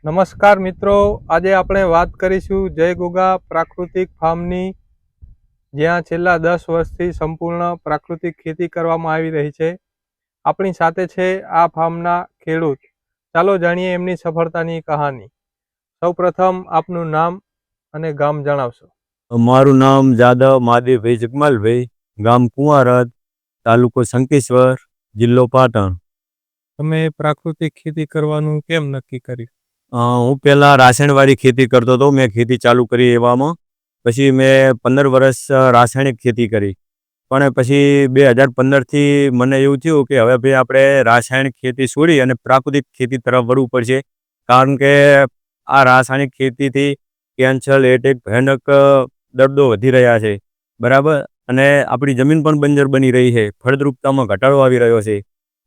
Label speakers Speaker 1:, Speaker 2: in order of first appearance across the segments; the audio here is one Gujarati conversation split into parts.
Speaker 1: નમસ્કાર મિત્રો, આજે આપણે વાત કરીશું જય ગોગા પ્રાકૃતિક ફાર્મની, જ્યાં છેલ્લા 10 વર્ષથી સંપૂર્ણ પ્રાકૃતિક ખેતી કરવામાં આવી રહી છે. આપણી સાથે છે આ ફાર્મના ખેડૂત. ચાલો જાણીએ એમની સફળતાની કહાની. સૌપ્રથમ આપનું નામ અને ગામ જણાવશો.
Speaker 2: મારું નામ જાદવ મહાદેવભાઈ જગમાલભાઈ, ગામ કુંવારત, તાલુકો શંકેશ્વર, જિલ્લો પાટણ.
Speaker 1: તમે પ્રાકૃતિક ખેતી કરવાનું કેમ નક્કી કર્યું?
Speaker 2: હું પહેલાં રાસાયણવાળી ખેતી કરતો હતો. મેં ખેતી ચાલુ કરી એવામાં પછી મેં 15 વર્ષ રાસાયણિક ખેતી કરી. પણ પછી 2015થી મને એવું થયું કે હવે ભાઈ આપણે રાસાયણિક ખેતી છોડી અને પ્રાકૃતિક ખેતી તરફ વળવું પડશે. કારણ કે આ રાસાયણિક ખેતીથી કેન્સર, એટેક, ભયાનક દર્દો વધી રહ્યા છે, બરાબર. અને આપણી જમીન પણ બંજર બની રહી છે, ફળદ્રુપતામાં ઘટાડો આવી રહ્યો છે.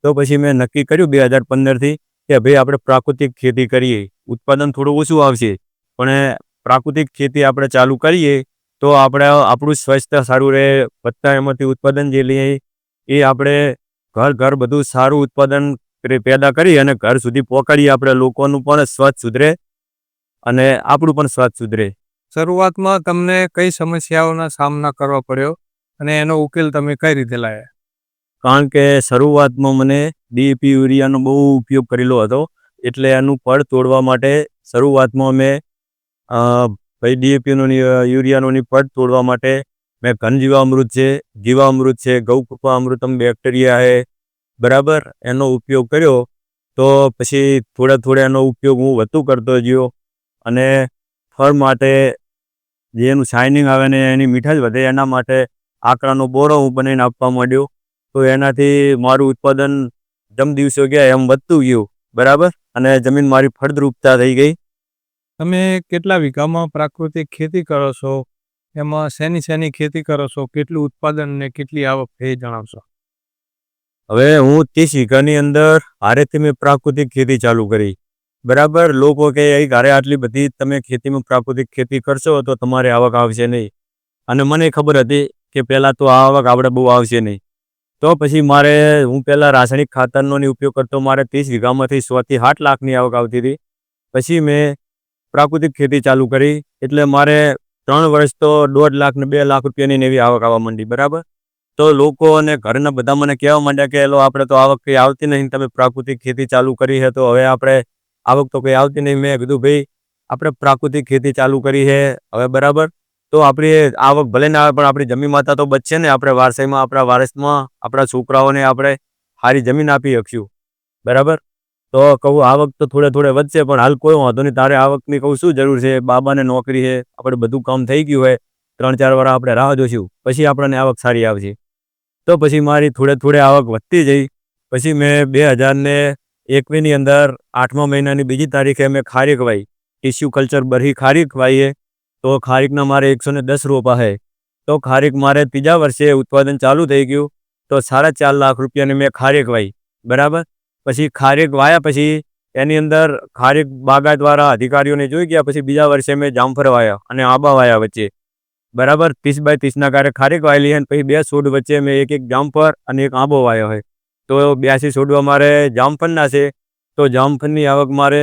Speaker 2: તો પછી મેં નક્કી કર્યું 2015થી કે ભાઈ આપણે પ્રાકૃતિક ખેતી કરીએ. ઉત્પાદન થોડું ઓછું આવશે, પણ પ્રાકૃતિક ખેતી આપણે ચાલુ કરીએ તો આપણું સ્વાસ્થ્ય સારું રહે. વધતા એમાંથી ઉત્પાદન જે લઈએ એ આપણે ઘર બધું સારું ઉત્પાદન પેદા કરી અને ઘર સુધી પહોંચાડીએ. આપણે લોકોનું પણ સ્વાસ્થ્ય સુધરે અને આપણું પણ સ્વાસ્થ્ય સુધરે.
Speaker 1: શરૂઆતમાં તમને કઈ સમસ્યાઓના સામના કરવા પડ્યો અને એનો ઉકેલ તમે કઈ રીતે લાવ્યા?
Speaker 2: કારણ કે શરૂઆતમાં મને ડીએપી યુરિયાનો બહુ ઉપયોગ કરેલો હતો, એટલે એનું પડ તોડવા માટે શરૂઆતમાં મેં ભાઈ ડીએપીનો યુરિયાનો પડ તોડવા માટે મેં ઘન જીવામૃત છે, ગૌકૃપા અમૃતમ બેક્ટેરિયા છે, બરાબર, એનો ઉપયોગ કર્યો. તો પછી થોડા એનો ઉપયોગ હું વધુ કરતો ગયો અને ફળ માટે જે એનું શાઇનિંગ આવે ને એની મીઠાશ વધે એના માટે આકડાનો બોરો હું બનાવીને આપવા માંડ્યો. તો એનાથી મારું ઉત્પાદન જેમ દિવસો ગયા એમ વધતું ગયું, બરાબર, અને જમીન મારી ફળદ્રુપતા થઈ ગઈ.
Speaker 1: તમે કેટલા વીઘામાં પ્રાકૃતિક ખેતી કરો છો? એમાં શેની ખેતી કરો છો? કેટલું ઉત્પાદન ને કેટલી આવક એ જણાવશો.
Speaker 2: હવે હું 30 વીઘાની અંદર હારેથી મેં પ્રાકૃતિક ખેતી ચાલુ કરી, બરાબર. લોકો કે ઘરે આટલી બધી તમે ખેતીમાં પ્રાકૃતિક ખેતી કરશો તો તમારે આવક આવશે નહીં. અને મને ખબર હતી કે પહેલાં તો આ આવક આપણે બહુ આવશે નહીં. તો પછી હું પહેલાં રાસાયણિક ખાતરનો ઉપયોગ કરતો. મારે 30 વીઘામાંથી 6 થી 8 લાખની આવક આવતી હતી. પછી મેં પ્રાકૃતિક ખેતી ચાલુ કરી, એટલે મારે 3 વર્ષ તો 1.5 લાખ ને 2 લાખ રૂપિયાની એવી આવક આવવા માંડી, બરાબર. તો લોકો અને ઘરના બધા મને કહેવા માંડ્યા કે એલો આપણે તો આવક કંઈ આવતી નહીં, તમે પ્રાકૃતિક ખેતી ચાલુ કરી છે તો હવે આપણે આવક તો કંઈ આવતી નહીં. મેં કીધું ભાઈ આપણે પ્રાકૃતિક ખેતી ચાલુ કરી છે હવે, બરાબર, તો આપણી આવક ભલે ના આવે પણ આપણી જમીન માતા તો બચશે ને. આપણે આપણા વારસમાં આપણા છોકરાઓને આપણે સારી જમીન આપી શકશું, બરાબર. તો કહું આવક તો થોડે વધશે, પણ હાલ કોઈ વાંધો નહીં, તારે આવકની કહું શું જરૂર છે, બાબાને નોકરી છે, આપણે બધું કામ થઈ ગયું હોય, 3-4 વાર આપણે રાહ જોઈશું, પછી આપણને આવક સારી આવશે. તો પછી મારી થોડે આવક વધતી જઈ. પછી મેં 2021ની અંદર 8મા મહિનાની 2જી તારીખે મેં ખારીક વાવી, ટિશ્યુ કલ્ચર બરહી ખારીક વાવીએ. તો ખારીકના મારે 110 રોપા છે. તો ખારીક મારે 3જા વર્ષે ઉત્પાદન ચાલુ થઈ ગયું. તો 4.5 લાખ રૂપિયાની મેં ખારીક વાવી, બરાબર. પછી ખારીક વાયા પછી એની અંદર ખારીક બાગાયતવાળા અધિકારીઓને જોઈ ગયા. પછી બીજા વર્ષે મેં જામફળ વાયા અને આંબા વાયા વચ્ચે, બરાબર. 30x30ના કાર્ય ખારીક વાયેલી છે. પછી 2 છોડ વચ્ચે મેં એક જામફળ અને એક આંબો વાયો છે. તો 82 છોડવા મારે જામફળના છે. તો જામફળની આવક મારે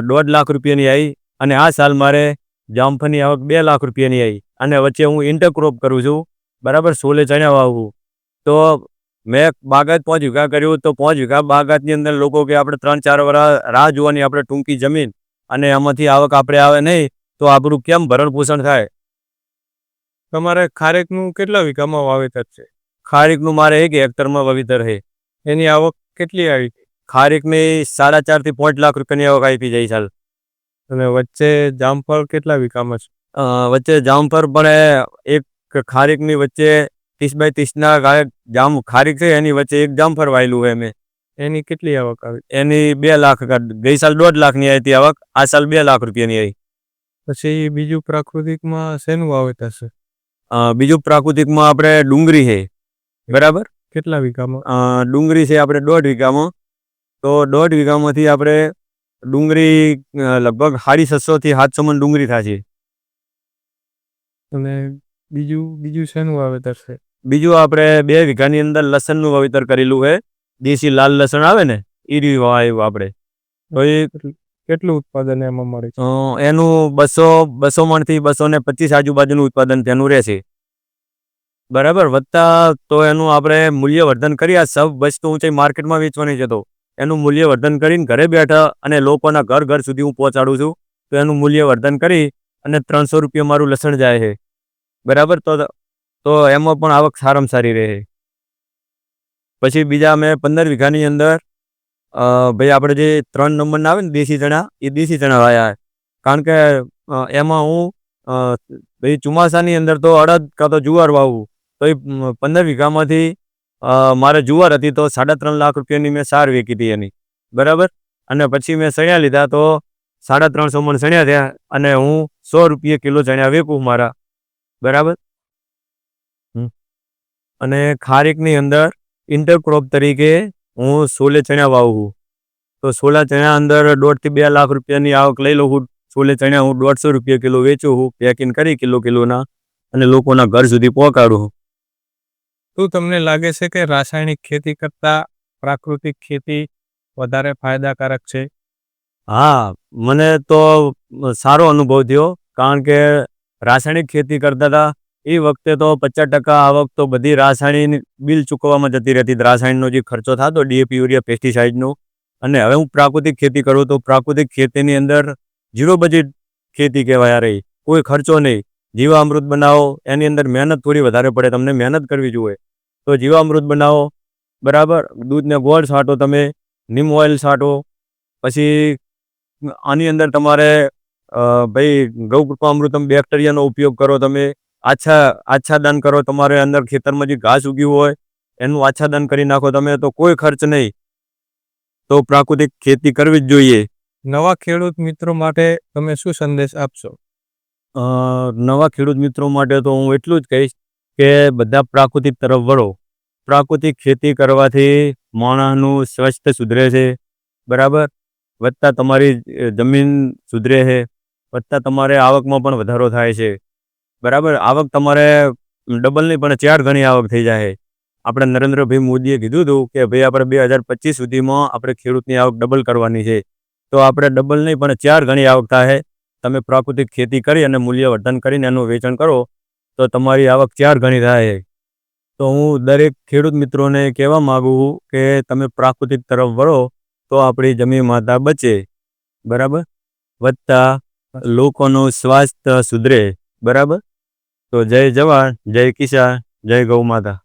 Speaker 2: 1.5 લાખ રૂપિયાની આવી. અને આ સાલ મારે જામફળની આવક 2 લાખ રૂપિયાની આવી. અને વચ્ચે હું ઇન્ટરક્રોપ કરું છું, બરાબર, સોલે ચણા વાવું. તો મેં બાગાયત 5 વીઘા કર્યું. તો 5 વીઘા બાગાયતની અંદર લોકો કે આપણે 3-4 વર્ષ રાહ જોવાની, આપણે ટૂંકી જમીન અને એમાંથી આવક આપણે આવે નહીં તો આપણું કેમ ભરણ પોષણ થાય.
Speaker 1: તમારે ખારેકનું કેટલા વીઘામાં વાવેતર છે?
Speaker 2: ખારીકનું મારે 1 હેક્ટરમાં વાવેતર છે.
Speaker 1: એની આવક કેટલી આવી?
Speaker 2: ખારીકની 4.5 થી 5 લાખ રૂપિયાની આવક આવી જાય ચાલ.
Speaker 1: અને વચ્ચે જામફળ કેટલા વીઘામાં છે?
Speaker 2: વચ્ચે જામફળ પણ એક ખારીકની વચ્ચે 30x30ના ખારીક છે, એની વચ્ચે એક જામફળ વાયેલું છે મેં.
Speaker 1: એની કેટલી આવક આવી?
Speaker 2: એની 2 લાખ. ગઈ સાલ 1.5 લાખની આવી હતી આવક, આ સાલ 2 લાખ રૂપિયાની આવી.
Speaker 1: પછી બીજું પ્રાકૃતિકમાં શેનું વાવેતર છે?
Speaker 2: બીજું પ્રાકૃતિકમાં આપણે ડુંગળી છે, બરાબર.
Speaker 1: કેટલા વીઘામાં?
Speaker 2: ડુંગળી છે આપણે 1.5 વીઘામાં. તો 1.5 વીઘામાંથી આપણે ડુંગળી લગભગ 650 થી 700 મણ ડુંગળી થશે.
Speaker 1: અને બીજું શેનું વાવેતર છે?
Speaker 2: બીજું આપણે 2 વીઘાની અંદર લસણનું વાવેતર કરેલું છે. દેશી લાલ લસણ આવે ને, એ રહ્યું વાવ્યું આપણે. તો
Speaker 1: કેટલું ઉત્પાદન એમાં મળે છે?
Speaker 2: એનું 200 મણથી 225 આજુબાજુનું ઉત્પાદન તેનું રહેશે. બરાબર. વત્તા તો એનું આપણે મૂલ્યવર્ધન કરી, આ સબ વસ્તુ હું માર્કેટમાં વેચવાની છે તો એનું મૂલ્યવર્ધન કરીને ઘરે બેઠા અને લોકોના ઘર સુધી હું પહોંચાડું છું. તો એનું મૂલ્યવર્ધન કરી અને 300 રૂપિયા મારું લસણ જાય છે. બરાબર. તો એમાં પણ આવક સારામાં સારી રહે. પછી બીજા મેં 15 વીઘાની અંદર ભાઈ આપણે જે 3 નંબરના આવે ને દેશી ચણા, એ દેશી ચણા વાયા. કારણ કે એમાં હું ભાઈ ચોમાસાની અંદર તો અડદ કાં તો જુવાર વાવું. તો એ 15 વીઘામાંથી મારે જુવાર હતી તો 3.5 લાખ રૂપિયાની મેં સાર વેચી હતી એની. બરાબર. અને પછી મેં સણ્યા લીધા તો 350 મણ સણ્યા થયા અને હું 100 રૂપિયા કિલો ચણ્યા વેચું મારા. બરાબર. અને ખારેકની અંદર ઇન્ટરક્રોપ તરીકે હું સોલે ચણા વાવું. તો સોલા ચણા અંદર 1.5 થી 2 લાખ રૂપિયાની આવક લઈ લઉં છું. સોલે ચણા હું 150 રૂપિયા કિલો વેચું છું, પેકિંગ કરી કિલોના અને લોકોના ઘર સુધી પહોંચાડું.
Speaker 1: શું તમને લાગે છે કે રાસાયણિક ખેતી કરતાં પ્રાકૃતિક ખેતી વધારે ફાયદાકારક છે?
Speaker 2: હા, મને તો સારો અનુભવ થયો. કારણ કે રાસાયણિક ખેતી કરતા હતા એ વખતે તો 50% આવક તો બધી રાસાયણિક બિલ ચૂકવવામાં જતી રહેતી. રાસાયણનો જે ખર્ચો થતો ડીએપી, યુરિયા, પેસ્ટિસાઇડનો. અને હવે હું પ્રાકૃતિક ખેતી કરું તો પ્રાકૃતિક ખેતીની અંદર 0 બજેટ ખેતી કહેવાય. રહી કોઈ ખર્ચો નહીં. જીવામૃત બનાવો, એની અંદર મહેનત થોડી વધારે પડે, તમને મહેનત કરવી જોઈએ. તો જીવામૃત બનાવો. બરાબર. દૂધને ગોળ છાંટો, તમે નીમ ઓઇલ છાંટો. પછી આની અંદર તમારે ભાઈ ગૌકૃપામૃતમ બેક્ટેરિયાનો ઉપયોગ કરો. તમે આચ્છાદન કરો. તમારે અંદર ખેતરમાં જે ઘાસ ઉગ્યું હોય એનું આચ્છાદન કરી નાખો તમે, તો કોઈ ખર્ચ નહીં. તો પ્રાકૃતિક ખેતી કરવી જ જોઈએ.
Speaker 1: નવા ખેડૂત મિત્રો માટે તમે શું સંદેશ આપશો?
Speaker 2: નવા ખેડૂત મિત્રો માટે તો હું એટલું જ કહીશ કે બધા પ્રાકૃતિક તરફ વળો. પ્રાકૃતિક ખેતી કરવાથી માણસનું સ્વાસ્થ્ય સુધરે છે. બરાબર. વત્તા તમારી જમીન સુધરે છે. વત્તા તમારે આવકમાં પણ વધારો થાય છે. બરાબર. આવક તમારે ડબલ નહીં પણ 4 ગણી આવક થઈ જાય. આપણે નરેન્દ્રભાઈ મોદીએ કીધું હતું કે ભાઈ આપણે 2025 સુધીમાં આપણે ખેડૂતની આવક ડબલ કરવાની છે. તો આપણે ડબલ નહીં પણ 4 ગણી આવક થાય. તમે પ્રાકૃતિક ખેતી કરી અને મૂલ્યવર્ધન કરીને એનું વેચાણ કરો તો તમારી આવક 4 ગણી થાય. તો હું દરેક ખેડૂત મિત્રોને કહેવા માગું છું કે તમે પ્રાકૃતિક તરફ વળો તો આપણી જમીન માતા બચે. બરાબર. વત્તા લોકોનું સ્વાસ્થ્ય સુધરે. બરાબર. તો જય જવાન, જય કિસાન, જય ગૌ માતા.